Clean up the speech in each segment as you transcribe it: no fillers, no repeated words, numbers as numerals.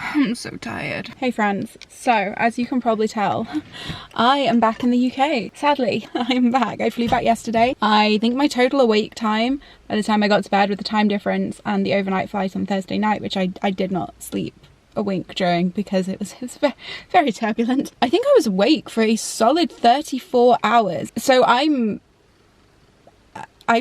I'm so tired. Hey friends, so as you can probably tell, I am back in the UK. Sadly, I'm back. I flew back yesterday. I think my total awake time by the time I got to bed, with the time difference and the overnight flight on Thursday night, which I did not sleep a wink during because it was very, very turbulent. I think I was awake for a solid 34 hours. So I'm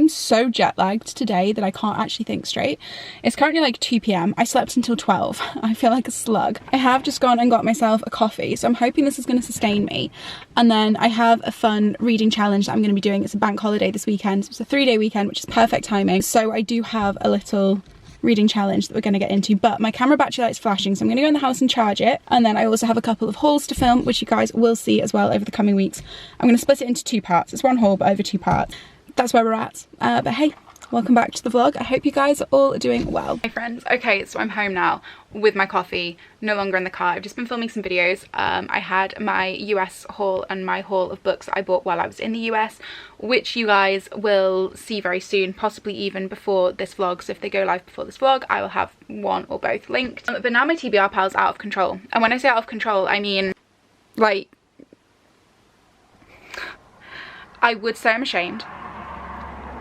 so jet lagged today that I can't actually think straight. It's currently like 2 p.m. I slept until 12. I feel like a slug. I have just gone and got myself a coffee, so I'm hoping this is going to sustain me. And then I have a fun reading challenge that I'm going to be doing. It's a bank holiday this weekend. So it's a 3-day weekend, which is perfect timing. So I do have a little reading challenge that we're going to get into, but my camera battery light's flashing, so I'm going to go in the house and charge it. And then I also have a couple of hauls to film, which you guys will see as well over the coming weeks. I'm going to split it into 2 parts. It's one haul, but over 2 parts. That's where we're at. But hey, welcome back to the vlog. I hope you guys are all doing well. Hey friends, okay, so I'm home now with my coffee, no longer in the car. I've just been filming some videos. I had my US haul and my haul of books that I bought while I was in the US, which you guys will see very soon, possibly even before this vlog. So if they go live before this vlog, I will have one or both linked. But now my TBR pal's out of control. And when I say out of control, I mean, like, I would say I'm ashamed.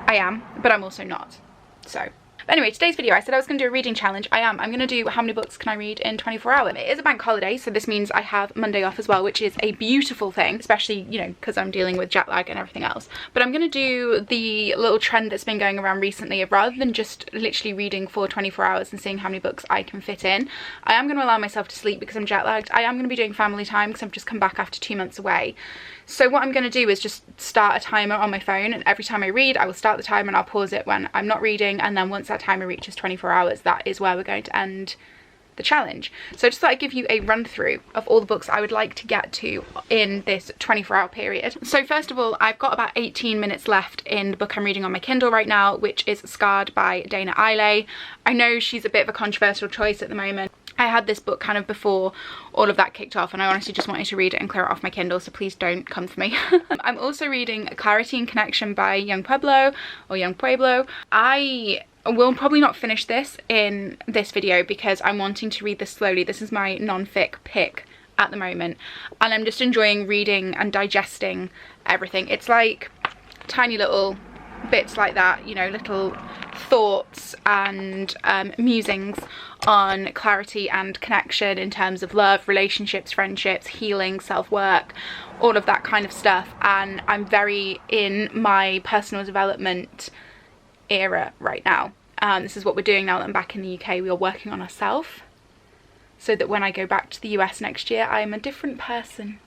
I am, but I'm also not. So, but anyway, today's video, I said I was going to do a reading challenge. I'm going to do how many books can I read in 24 hours. It is a bank holiday, so this means I have Monday off as well, which is a beautiful thing, especially, you know, because I'm dealing with jet lag and everything else. But I'm going to do the little trend that's been going around recently of, rather than just literally reading for 24 hours and seeing how many books I can fit in, I am going to allow myself to sleep because I'm jet lagged. I am going to be doing family time because I've just come back after 2 months away. So what I'm going to do is just start a timer on my phone, and every time I read, I will start the timer and I'll pause it when I'm not reading, and then once that timer reaches 24 hours, that is where we're going to end the challenge. So I just thought I'd give you a run through of all the books I would like to get to in this 24-hour period. So first of all, I've got about 18 minutes left in the book I'm reading on my Kindle right now, which is Scarred by Dana Eiley. I know she's a bit of a controversial choice at the moment. I had this book kind of before all of that kicked off, and I honestly just wanted to read it and clear it off my Kindle, so please don't come for me. I'm also reading Clarity and Connection by Young Pueblo. I will probably not finish this in this video because I'm wanting to read this slowly. This is my non-fic pick at the moment, and I'm just enjoying reading and digesting everything. It's like tiny little bits like that, you know, little thoughts and musings on clarity and connection in terms of love, relationships, friendships, healing, self-work, all of that kind of stuff. And I'm very in my personal development era right now. This is what we're doing now that I'm back in the UK. We are working on ourselves so that when I go back to the US next year, I am a different person.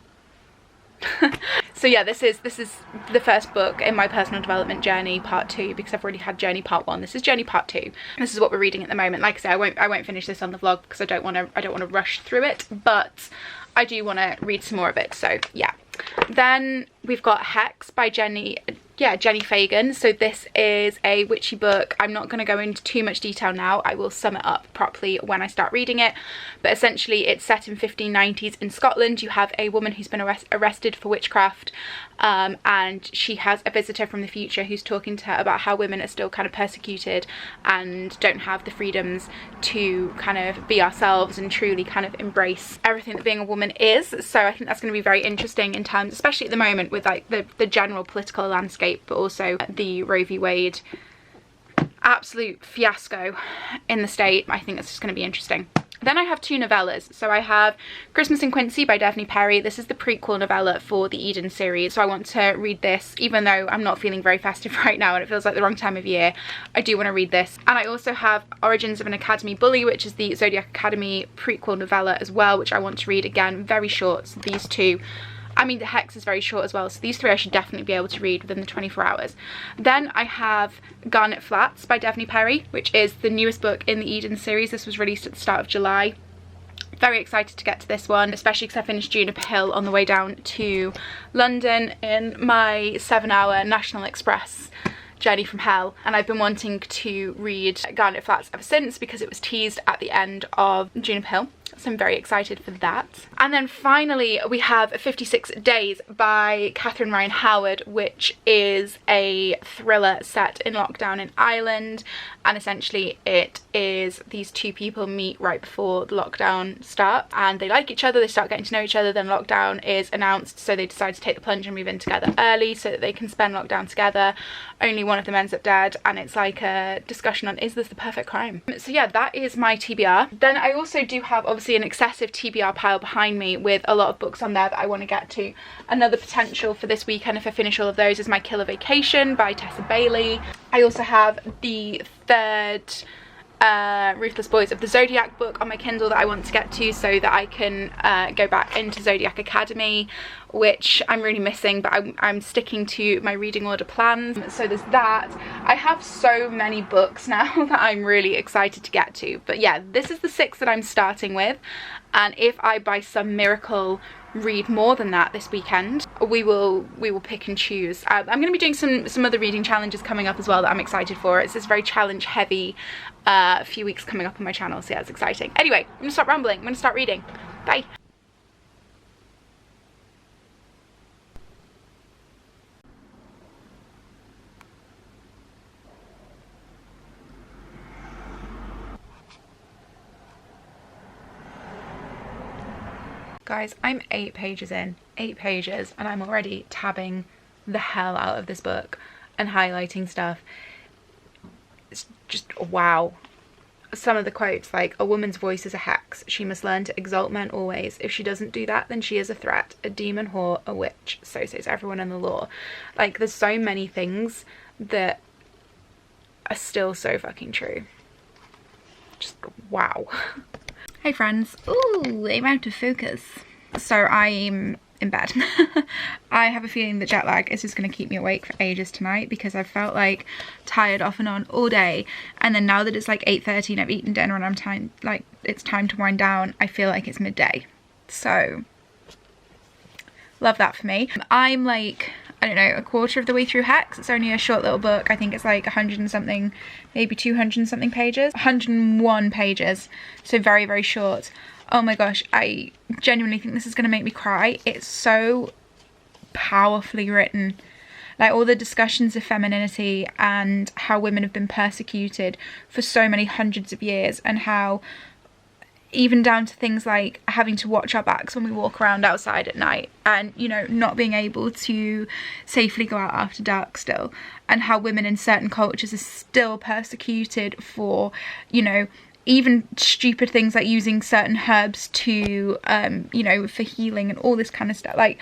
So yeah, this is the first book in my personal development journey, part 2, because I've already had journey part 1. This is journey part 2. This is what we're reading at the moment. Like I say, I won't finish this on the vlog because I don't want to rush through it, but I do want to read some more of it. So yeah. Then we've got Hex by Jenny Fagan. So this is a witchy book. I'm not going to go into too much detail now. I will sum it up properly when I start reading it. But essentially it's set in 1590s in Scotland. You have a woman who's been arrested for witchcraft, and she has a visitor from the future who's talking to her about how women are still kind of persecuted and don't have the freedoms to kind of be ourselves and truly kind of embrace everything that being a woman is. So I think that's going to be very interesting in terms, especially at the moment, with like the general political landscape, but also the Roe v. Wade absolute fiasco in the state. I think that's just going to be interesting. Then I have 2 novellas. So I have Christmas in Quincy by Daphne Perry. This is the prequel novella for the Eden series. So I want to read this, even though I'm not feeling very festive right now and it feels like the wrong time of year. I do want to read this. And I also have Origins of an Academy Bully, which is the Zodiac Academy prequel novella as well, which I want to read. Again, very short. So these 2. I mean, the Hex is very short as well, so these 3 I should definitely be able to read within the 24 hours. Then I have Garnet Flats by Daphne Perry, which is the newest book in the Eden series. This was released at the start of July. Very excited to get to this one, especially because I finished Juniper Hill on the way down to London in my 7-hour National Express journey from hell, and I've been wanting to read Garnet Flats ever since because it was teased at the end of Juniper Hill. so I'm very excited for that. And then finally we have 56 Days by Catherine Ryan Howard, which is a thriller set in lockdown in Ireland, and essentially it is these two people meet right before the lockdown starts and they like each other, they start getting to know each other, then lockdown is announced, so they decide to take the plunge and move in together early so that they can spend lockdown together. Only one of them ends up dead, and it's like a discussion on, is this the perfect crime? So yeah, that is my TBR. Then I also do have obviously an excessive TBR pile behind me with a lot of books on there that I want to get to. Another potential for this weekend, if I finish all of those, is My Killer Vacation by Tessa Bailey. I also have the third Ruthless Boys of the Zodiac book on my Kindle that I want to get to so that I can go back into Zodiac Academy, which I'm really missing, but I'm sticking to my reading order plans. So there's that. I have so many books now that I'm really excited to get to, but yeah, this is the 6 that I'm starting with, and if I by some miracle read more than that this weekend, we will pick and choose. I'm going to be doing some other reading challenges coming up as well that I'm excited for. It's this very challenge heavy few weeks coming up on my channel, so yeah, it's exciting. Anyway, I'm gonna stop rambling, I'm gonna start reading. Bye. Guys, I'm 8 pages in, 8 pages, and I'm already tabbing the hell out of this book and highlighting stuff. It's just wow. Some of the quotes, like, a woman's voice is a hex. She must learn to exalt men always. If she doesn't do that, then she is a threat, a demon, whore, a witch. So says everyone in the law. Like, there's so many things that are still so fucking true. Just wow. Hey friends. Ooh, I'm out of focus. So I'm in bed. I have a feeling that jet lag is just going to keep me awake for ages tonight, because I've felt like tired off and on all day, and then now that it's like 8:30 and I've eaten dinner and it's time to wind down, I feel like it's midday. So love that for me. I'm like, I don't know, a quarter of the way through Hex. It's only a short little book. I think it's like 100 and something, maybe 200 and something pages. 101 pages, so very, very short. Oh my gosh, I genuinely think this is going to make me cry. It's so powerfully written. Like, all the discussions of femininity and how women have been persecuted for so many hundreds of years, and how even down to things like having to watch our backs when we walk around outside at night, and, you know, not being able to safely go out after dark still, and how women in certain cultures are still persecuted for, you know, even stupid things like using certain herbs to, you know, for healing and all this kind of stuff. Like,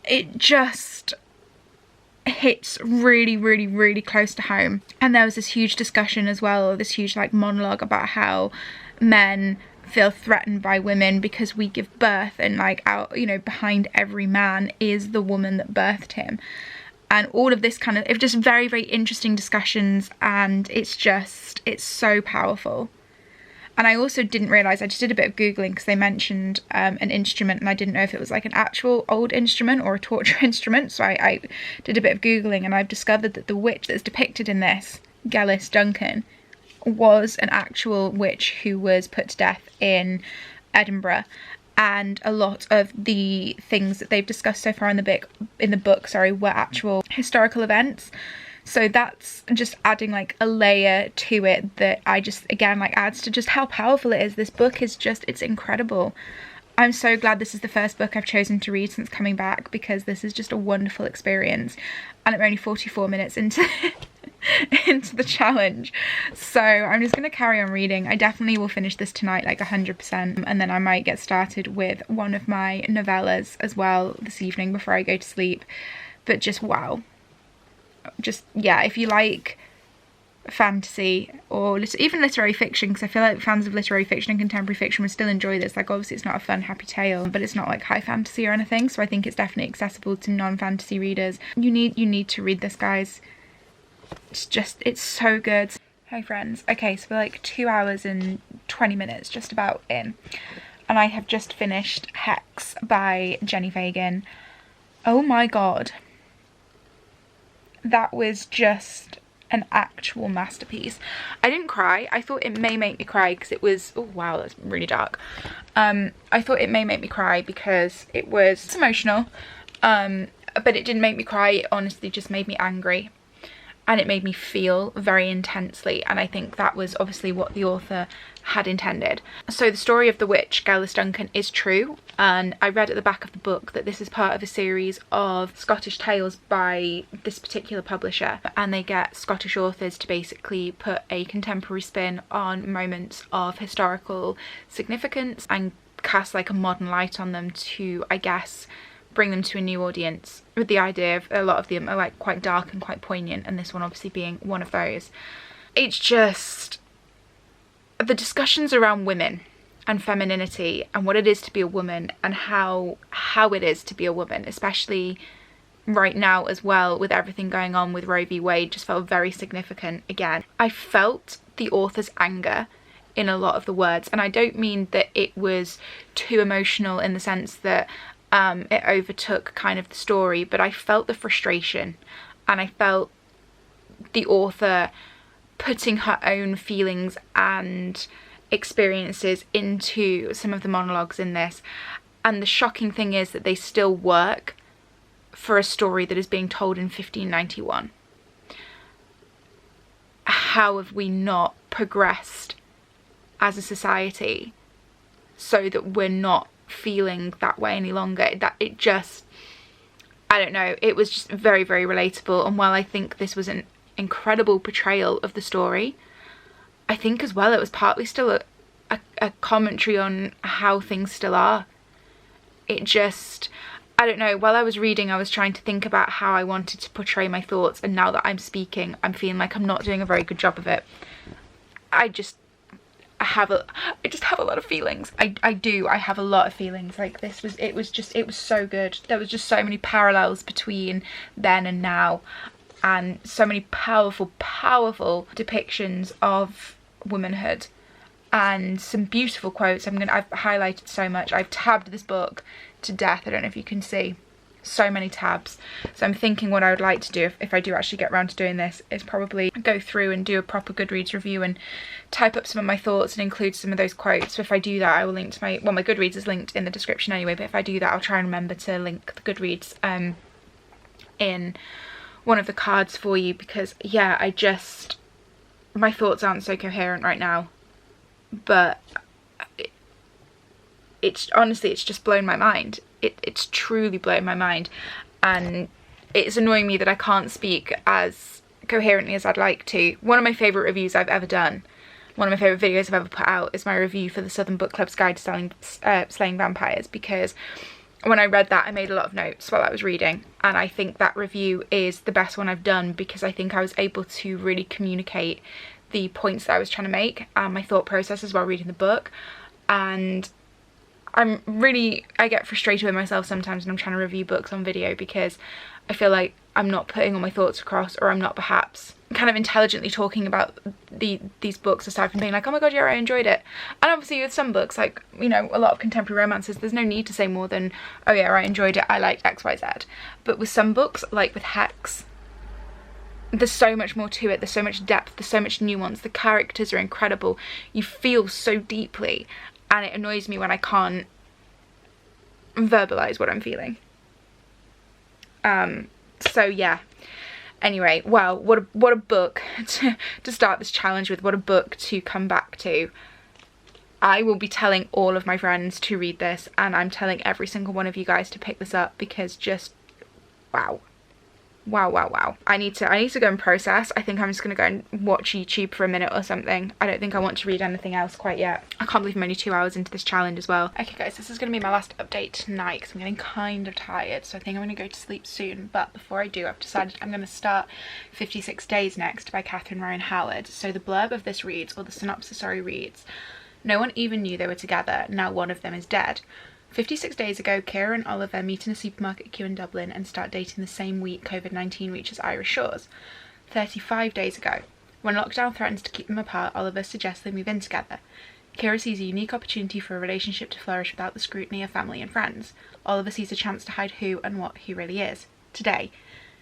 it just hits really, really, really close to home. And there was this huge discussion as well, this huge like monologue about how men feel threatened by women because we give birth, and like, our, you know, behind every man is the woman that birthed him. And all of this kind of, just very, very interesting discussions, and it's so powerful. And I also didn't realise, I just did a bit of Googling because they mentioned an instrument, and I didn't know if it was like an actual old instrument or a torture instrument. So I did a bit of Googling, and I've discovered that the witch that's depicted in this, Gellis Duncan, was an actual witch who was put to death in Edinburgh. And a lot of the things that they've discussed so far in the book, were actual historical events. So that's just adding like a layer to it that I just, again, like, adds to just how powerful it is. This book is just, it's incredible. I'm so glad this is the first book I've chosen to read since coming back, because this is just a wonderful experience. And I'm only 44 minutes into into the challenge, so I'm just going to carry on reading. I definitely will finish this tonight, like 100%, and then I might get started with one of my novellas as well this evening before I go to sleep. But just wow. Just, yeah, if you like fantasy or even literary fiction, because I feel like fans of literary fiction and contemporary fiction would still enjoy this. Like, obviously it's not a fun happy tale, but it's not like high fantasy or anything, so I think it's definitely accessible to non-fantasy readers. You need to read this, guys. It's so good. Hey friends, okay, so we're like 2 hours and 20 minutes just about in, and I have just finished Hex by Jenny Fagan. Oh my god, that was just an actual masterpiece. I didn't cry. I thought it may make me cry because it was, oh wow, that's really dark. I thought it may make me cry because it was emotional, but it didn't make me cry. It honestly just made me angry, and it made me feel very intensely, and I think that was obviously what the author had intended. So the story of the witch Gellis Duncan is true, and I read at the back of the book that this is part of a series of Scottish tales by this particular publisher, and they get Scottish authors to basically put a contemporary spin on moments of historical significance and cast like a modern light on them to, I guess, bring them to a new audience, with the idea of a lot of them are like quite dark and quite poignant, and this one obviously being one of those. It's just the discussions around women and femininity and what it is to be a woman and how it is to be a woman, especially right now as well with everything going on with Roe v. Wade, just felt very significant again. I felt the author's anger in a lot of the words, and I don't mean that it was too emotional in the sense that it overtook kind of the story, but I felt the frustration, and I felt the author putting her own feelings and experiences into some of the monologues in this. And the shocking thing is that they still work for a story that is being told in 1591. How have we not progressed as a society so that we're not feeling that way any longer? That it just, I don't know, it was just very, very relatable. And while I think this was an incredible portrayal of the story, I think as well it was partly still a commentary on how things still are. It just, I don't know, while I was reading I was trying to think about how I wanted to portray my thoughts, and now that I'm speaking I'm feeling like I'm not doing a very good job of it. I just have a lot of feelings. I have a lot of feelings. Like this was, it was so good. There was just so many parallels between then and now, and so many powerful depictions of womanhood, and some beautiful quotes. I've highlighted so much. I've tabbed this book to death. I don't know if you can see, so many tabs. So I'm thinking what I would like to do if I do actually get around to doing this is probably go through and do a proper Goodreads review and type up some of my thoughts and include some of those quotes. So if I do that, I will link to my, well, my Goodreads is linked in the description anyway, but if I do that I'll try and remember to link the Goodreads in one of the cards for you, because yeah, my thoughts aren't so coherent right now, but it's honestly, it's just blown my mind. It's truly blown my mind, and it's annoying me that I can't speak as coherently as I'd like to. One of my favourite reviews I've ever done, one of my favourite videos I've ever put out, is my review for the Southern Book Club's Guide to Slaying Vampires, because when I read that I made a lot of notes while I was reading, and I think that review is the best one I've done because I think I was able to really communicate the points that I was trying to make and my thought processes while reading the book. And I get frustrated with myself sometimes when I'm trying to review books on video, because I feel like I'm not putting all my thoughts across, or I'm not perhaps kind of intelligently talking about these books, aside from being like, oh my god, yeah, I enjoyed it. And obviously with some books, like, you know, a lot of contemporary romances, there's no need to say more than, oh yeah, I enjoyed it, I liked XYZ. But with some books, like with Hex, there's so much more to it, there's so much depth, there's so much nuance, the characters are incredible, you feel so deeply, and it annoys me when I can't verbalize what I'm feeling. So yeah, anyway, well, what a book to start this challenge with, what a book to come back to. I will be telling all of my friends to read this, and I'm telling every single one of you guys to pick this up, because just wow. Wow. I need to go and process. I think I'm just gonna go and watch YouTube for a minute or something. I don't think I want to read anything else quite yet. I can't believe I'm only 2 hours into this challenge as well. Okay guys, this is gonna be my last update tonight because I'm getting kind of tired, so I think I'm gonna go to sleep soon. But before I do, I've decided I'm gonna start 56 Days Next by Catherine Ryan Howard. So the blurb of this reads, or the synopsis, sorry, reads, no one even knew they were together, now one of them is dead. 56 days ago, Kira and Oliver meet in a supermarket queue in Dublin and start dating the same week COVID-19 reaches Irish shores. 35 days ago, when lockdown threatens to keep them apart, Oliver suggests they move in together. Kira sees a unique opportunity for a relationship to flourish without the scrutiny of family and friends. Oliver sees a chance to hide who and what he really is. Today,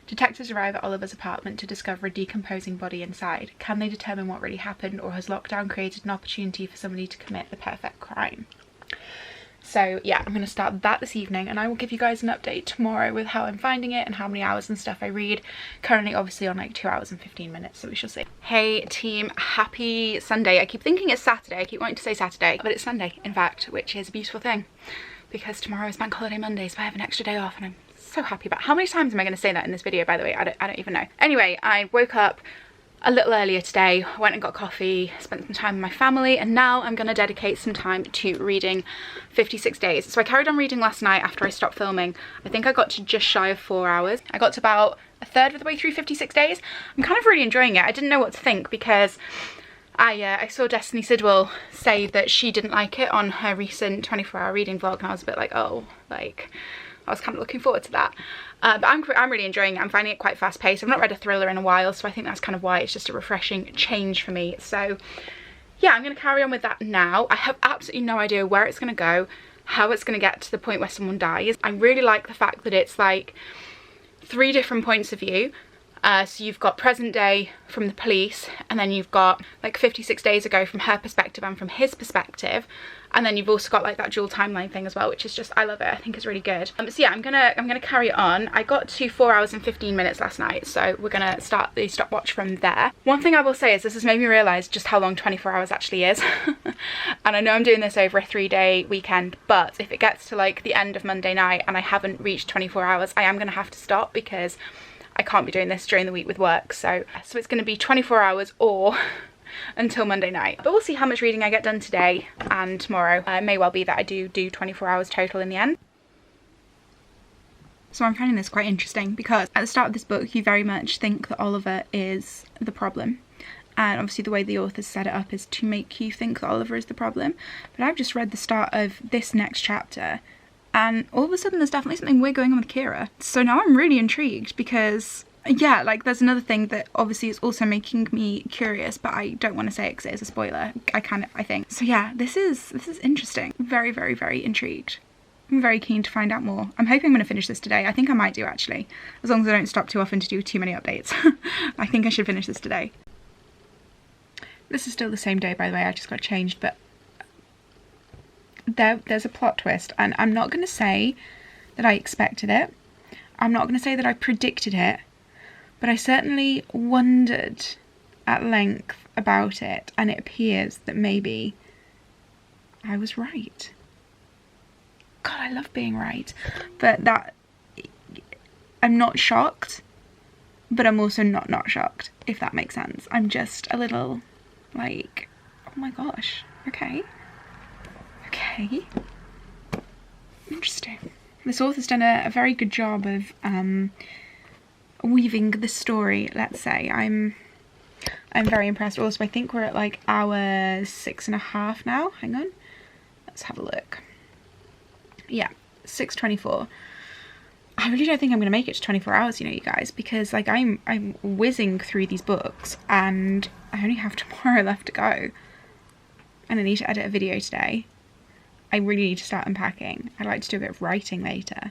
Detectives arrive at Oliver's apartment to discover a decomposing body inside. Can they determine what really happened, or has lockdown created an opportunity for somebody to commit the perfect crime? So yeah, I'm going to start that this evening, and I will give you guys an update tomorrow with how I'm finding it and how many hours and stuff I read. Currently obviously on like 2 hours and 15 minutes, so we shall see. Hey team, happy Sunday. I keep thinking it's Saturday, I keep wanting to say Saturday, but it's Sunday in fact, which is a beautiful thing because tomorrow is Bank Holiday Monday, so I have an extra day off and I'm so happy about it. How many times am I going to say that in this video, by the way? I don't even know. Anyway, I woke up a little earlier today, went and got coffee, spent some time with my family, and now I'm going to dedicate some time to reading 56 Days. So I carried on reading last night after I stopped filming. I think I got to just shy of 4 hours. I got to about a third of the way through 56 Days. I'm kind of really enjoying it. I didn't know what to think because I saw Destiny Sidwell say that she didn't like it on her recent 24-hour reading vlog, and I was a bit like, oh, like, I was kind of looking forward to that. But I'm really enjoying it. I'm finding it quite fast paced. I've not read a thriller in a while, so I think that's kind of why it's just a refreshing change for me. So yeah, I'm going to carry on with that now. I have absolutely no idea where it's going to go, how it's going to get to the point where someone dies. I really like the fact that it's like 3 different points of view. So you've got present day from the police, and then you've got like 56 days ago from her perspective and from his perspective, and then you've also got like that dual timeline thing as well, which is just, I love it. I think it's really good. So yeah, I'm gonna carry it on. I got to 4 hours and 15 minutes last night, so we're gonna start the stopwatch from there. One thing I will say is this has made me realise just how long 24 hours actually is. And I know I'm doing this over a 3-day weekend, but if it gets to like the end of Monday night and I haven't reached 24 hours, I am gonna have to stop because I can't be doing this during the week with work. So it's going to be 24 hours or until Monday night. But we'll see how much reading I get done today and tomorrow. It may well be that I do 24 hours total in the end. So I'm finding this quite interesting because at the start of this book you very much think that Oliver is the problem. And obviously the way the authors set it up is to make you think that Oliver is the problem. But I've just read the start of this next chapter, and all of a sudden there's definitely something weird going on with Kira. So now I'm really intrigued because, yeah, like there's another thing that obviously is also making me curious, but I don't want to say it because it is a spoiler. I think. So yeah, this is interesting. Very, very, very intrigued. I'm very keen to find out more. I'm hoping I'm going to finish this today. I think I might do actually, as long as I don't stop too often to do too many updates. I think I should finish this today. This is still the same day, by the way, I just got changed, but there's a plot twist, and I'm not going to say that I expected it. I'm not going to say that I predicted it, but I certainly wondered at length about it, and it appears that maybe I was right. God, I love being right. But that, I'm not shocked, but I'm also not shocked, if that makes sense. I'm just a little like, oh my gosh, okay. Okay, interesting. This author's done a very good job of weaving the story, let's say. I'm very impressed. Also, I think we're at like hour 6.5 now. Hang on, let's have a look. Yeah, 6:24. I really don't think I'm going to make it to 24 hours, you know, you guys, because like I'm whizzing through these books and I only have tomorrow left to go, and I need to edit a video today. I really need to start unpacking. I'd like to do a bit of writing later.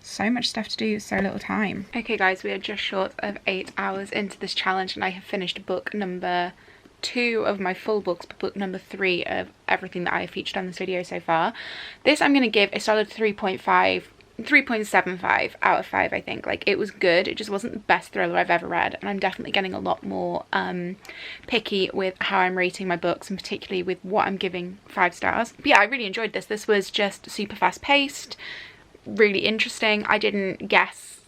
So much stuff to do, so little time. Okay guys, we are just short of 8 hours into this challenge and I have finished book number 2 of my full books, but book number 3 of everything that I have featured on this video so far. This I'm going to give a solid 3.75 out of 5, I think. Like, it was good, it just wasn't the best thriller I've ever read, and I'm definitely getting a lot more picky with how I'm rating my books, and particularly with what I'm giving 5 stars. But yeah, I really enjoyed this. This was just super fast paced, really interesting. I didn't guess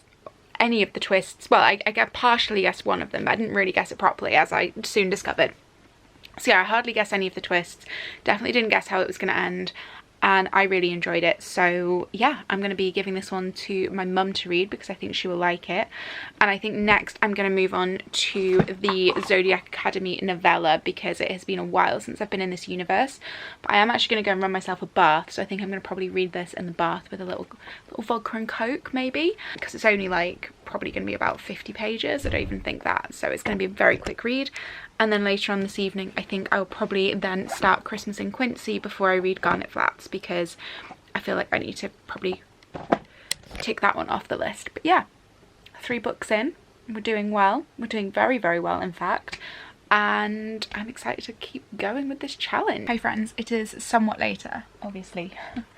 any of the twists. Well, I partially guessed one of them, but I didn't really guess it properly, as I soon discovered. So yeah, I hardly guessed any of the twists, definitely didn't guess how it was going to end, and I really enjoyed it. So yeah, I'm going to be giving this one to my mum to read because I think she will like it. And I think next I'm going to move on to the Zodiac Academy novella because it has been a while since I've been in this universe. But I am actually going to go and run myself a bath, so I think I'm going to probably read this in the bath with a little vodka and coke maybe, because it's only like probably going to be about 50 pages. I don't even think that, so it's going to be a very quick read. And then later on this evening, I think I'll probably then start Christmas in Quincy before I read Garnet Flats, because I feel like I need to probably tick that one off the list. But yeah, 3 books in. We're doing well. We're doing very, very well, in fact. And I'm excited to keep going with this challenge. Hi friends, it is somewhat later, obviously,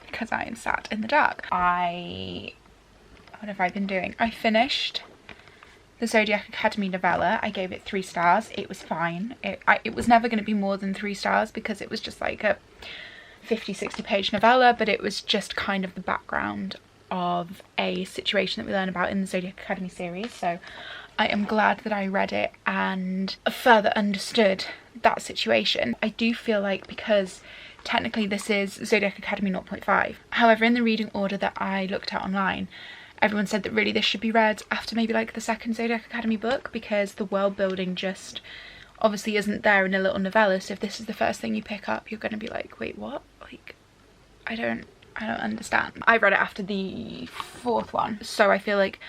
because I am sat in the dark. What have I been doing? I finished the Zodiac Academy novella. I gave it 3 stars. It was fine. It was never going to be more than 3 stars because it was just like a 50-60 page novella, but it was just kind of the background of a situation that we learn about in the Zodiac Academy series. So I am glad that I read it and further understood that situation. I do feel like, because technically this is Zodiac Academy 0.5, however, in the reading order that I looked at online, everyone said that really this should be read after maybe like the 2nd Zodiac Academy book, because the world building just obviously isn't there in a little novella. So if this is the first thing you pick up, you're going to be like, wait, what? Like, I don't understand. I read it after the 4th one, so I feel like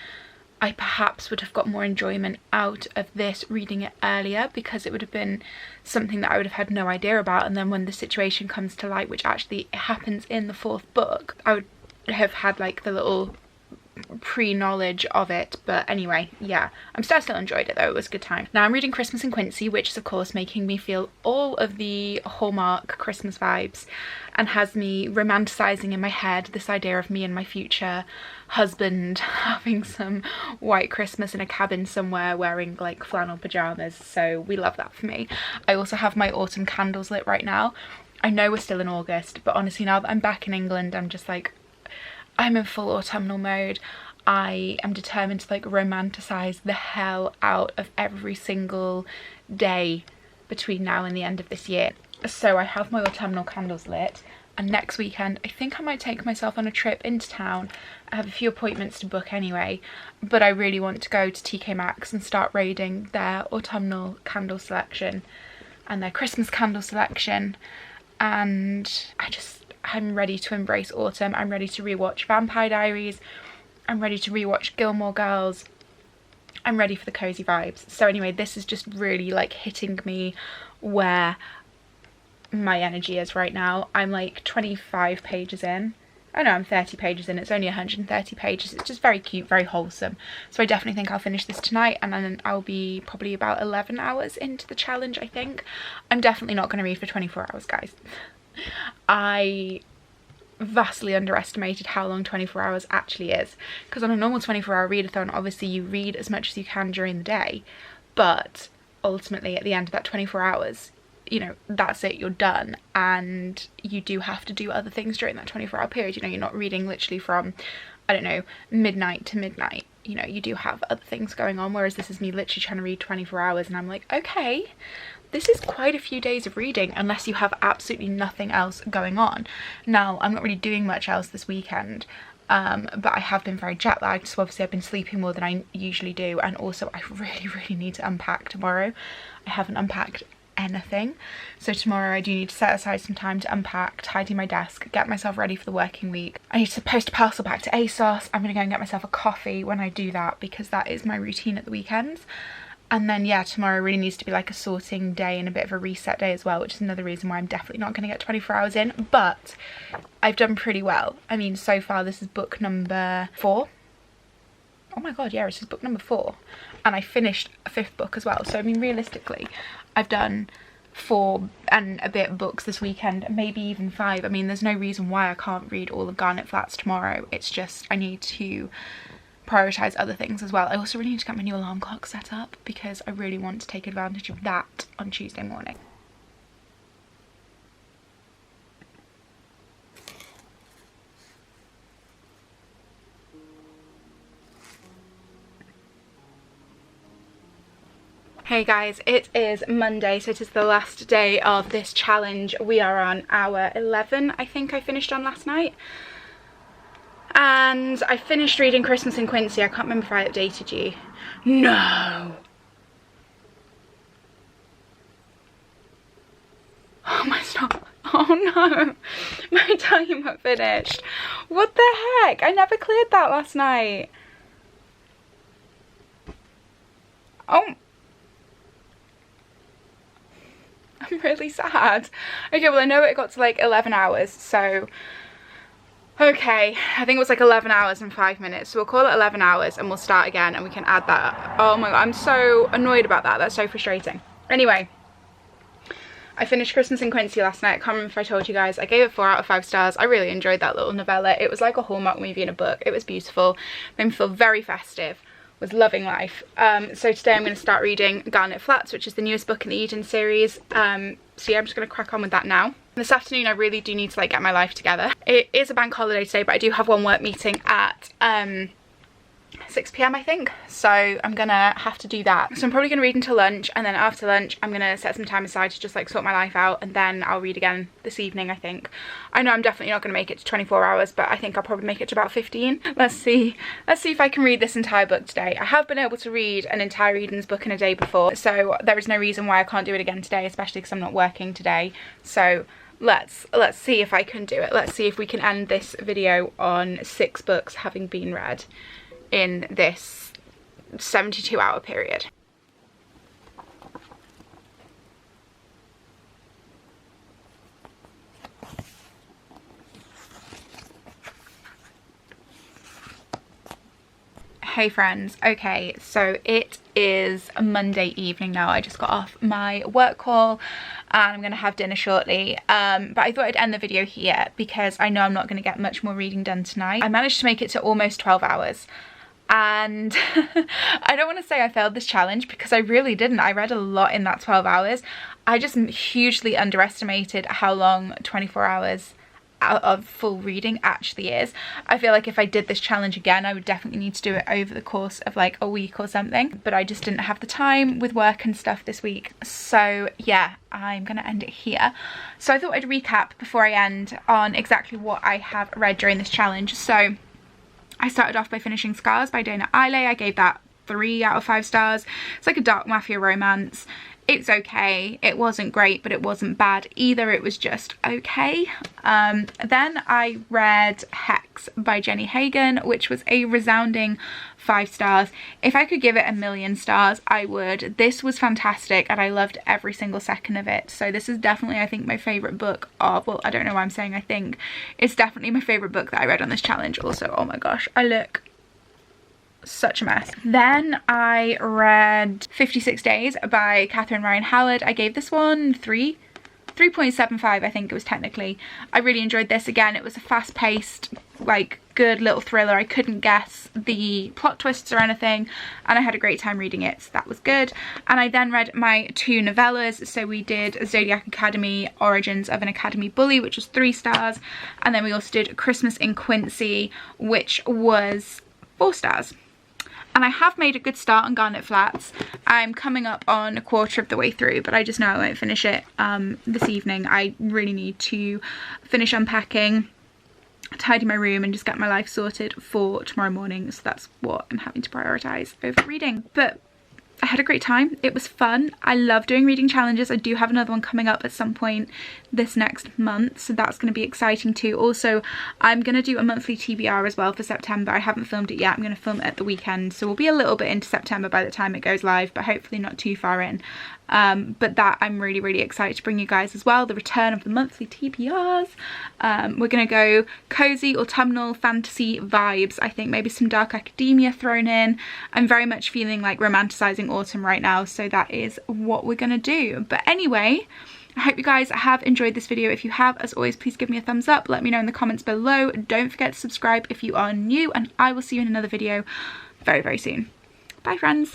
I perhaps would have got more enjoyment out of this reading it earlier, because it would have been something that I would have had no idea about, and then when the situation comes to light, which actually happens in the 4th book, I would have had like the little pre-knowledge of it. But anyway, yeah, I'm still enjoyed it though. It was a good time. Now I'm reading Christmas in Quincy, which is of course making me feel all of the Hallmark Christmas vibes and has me romanticizing in my head this idea of me and my future husband having some white Christmas in a cabin somewhere wearing like flannel pajamas. So we love that for me. I also have my autumn candles lit right now. I know we're still in August, but honestly now that I'm back in England, I'm just like, I'm in full autumnal mode. I am determined to like romanticize the hell out of every single day between now and the end of this year. So I have my autumnal candles lit, and next weekend I think I might take myself on a trip into town. I have a few appointments to book anyway, but I really want to go to TK Maxx and start raiding their autumnal candle selection and their Christmas candle selection. And I'm ready to embrace autumn. I'm ready to rewatch Vampire Diaries. I'm ready to rewatch Gilmore Girls. I'm ready for the cozy vibes. So anyway, this is just really like hitting me where my energy is right now. I'm like 25 pages in. Oh no, I'm 30 pages in. It's only 130 pages. It's just very cute, very wholesome. So I definitely think I'll finish this tonight, and then I'll be probably about 11 hours into the challenge, I think. I'm definitely not going to read for 24 hours, guys. I vastly underestimated how long 24 hours actually is, because on a normal 24-hour readathon, obviously you read as much as you can during the day, but ultimately at the end of that 24 hours, you know, that's it, you're done, and you do have to do other things during that 24-hour period. You know, you're not reading literally from, I don't know, midnight to midnight. You know, you do have other things going on, whereas this is me literally trying to read 24 hours, and I'm like, okay, this is quite a few days of reading unless you have absolutely nothing else going on. Now, I'm not really doing much else this weekend, but I have been very jet lagged, so obviously I've been sleeping more than I usually do, and also I really need to unpack tomorrow. I haven't unpacked anything, so tomorrow I do need to set aside some time to unpack, tidy my desk, get myself ready for the working week. I need to post a parcel back to ASOS. I'm gonna go and get myself a coffee when I do that, because that is my routine at the weekends. And then yeah, tomorrow really needs to be like a sorting day and a bit of a reset day as well, which is another reason why I'm definitely not going to get 24 hours in, but I've done pretty well. I mean, so far this is book number 4. Oh my god, yeah, this is book number 4, and I finished a 5th book as well. So I mean, realistically, I've done 4 and a bit books this weekend, maybe even 5. I mean, there's no reason why I can't read all of Garnet Flats tomorrow. It's just I need to prioritise other things as well. I also really need to get my new alarm clock set up, because I really want to take advantage of that on Tuesday morning. Hey guys, it is Monday, so it is the last day of this challenge. We are on hour 11, I think I finished on last night. And I finished reading Christmas in Quincy. I can't remember if I updated you. No! Oh my stop. Oh no! My timer finished. What the heck? I never cleared that last night. Oh. I'm really sad. Okay, well I know it got to like 11 hours, so Okay, I think it was like 11 hours and 5 minutes, so we'll call it 11 hours and we'll start again and we can add that. Oh my god, I'm so annoyed about that. That's so frustrating. Anyway, I finished Christmas in Quincy last night. I can't remember if I told you guys. I gave it 4 out of 5 stars. I really enjoyed that little novella. It was like a Hallmark movie in a book. It was beautiful. Made me feel very festive. Was loving life. So today I'm going to start reading Garnet Flats, which is the newest book in the Eden series. So yeah, I'm just going to crack on with that now. This afternoon I really do need to like get my life together. It is a bank holiday today, but I do have one work meeting at 6 PM I think, so I'm gonna have to do that. So I'm probably gonna read until lunch, and then after lunch I'm gonna set some time aside to just like sort my life out, and then I'll read again this evening I think. I know I'm definitely not gonna make it to 24 hours, but I think I'll probably make it to about 15. Let's see if I can read this entire book today. I have been able to read an entire Eden's book in a day before, so there is no reason why I can't do it again today, especially because I'm not working today. So let's see if I can do it. Let's see if we can end this video on 6 books having been read in this 72-hour period. Hey friends, okay, so it is a Monday evening now. I just got off my work call and I'm gonna have dinner shortly, but I thought I'd end the video here because I know I'm not gonna get much more reading done tonight. I managed to make it to almost 12 hours. And I don't want to say I failed this challenge because I really didn't. I read a lot in that 12 hours. I just hugely underestimated how long 24 hours of full reading actually is. I feel like if I did this challenge again, I would definitely need to do it over the course of like a week or something, but I just didn't have the time with work and stuff this week. So yeah, I'm gonna end it here. So I thought I'd recap before I end on exactly what I have read during this challenge. So I started off by finishing Scars by Dana Eiley. I gave that 3 out of 5 stars. It's like a dark mafia romance. It's okay. It wasn't great, but it wasn't bad either. It was just okay. Then I read Hex by Jenny Hagen, which was a resounding 5 stars. If I could give it 1,000,000 stars, I would. This was fantastic and I loved every single second of it. So this is definitely, I think, my favourite book of, well, I don't know why I'm saying I think. It's definitely my favourite book that I read on this challenge. Also, oh my gosh, I look such a mess. Then I read 56 Days by Catherine Ryan Howard. I gave this one 3.75 I think it was technically. I really enjoyed this. Again, it was a fast-paced, like, good little thriller. I couldn't guess the plot twists or anything, and I had a great time reading it, so that was good. And I then read my 2 novellas. So we did Zodiac Academy, Origins of an Academy Bully, which was 3 stars, and then we also did Christmas in Quincy, which was 4 stars. And I have made a good start on Garnet Flats. I'm coming up on a quarter of the way through, but I just know I won't finish it this evening. I really need to finish unpacking, tidy my room, and just get my life sorted for tomorrow morning. So that's what I'm having to prioritise over reading. But I had a great time. It was fun. I love doing reading challenges. I do have another one coming up at some point this next month, so that's going to be exciting too. Also, I'm going to do a monthly TBR as well for September. I haven't filmed it yet. I'm going to film it at the weekend, so we'll be a little bit into September by the time it goes live, but hopefully not too far in. But that I'm really excited to bring you guys as well, the return of the monthly TBRs. We're going to go cozy autumnal fantasy vibes. I think maybe some dark academia thrown in. I'm very much feeling like romanticizing autumn right now, so that is what we're going to do. But anyway, I hope you guys have enjoyed this video. If you have, as always, please give me a thumbs up. Let me know in the comments below. Don't forget to subscribe if you are new, and I will see you in another video very soon. Bye friends.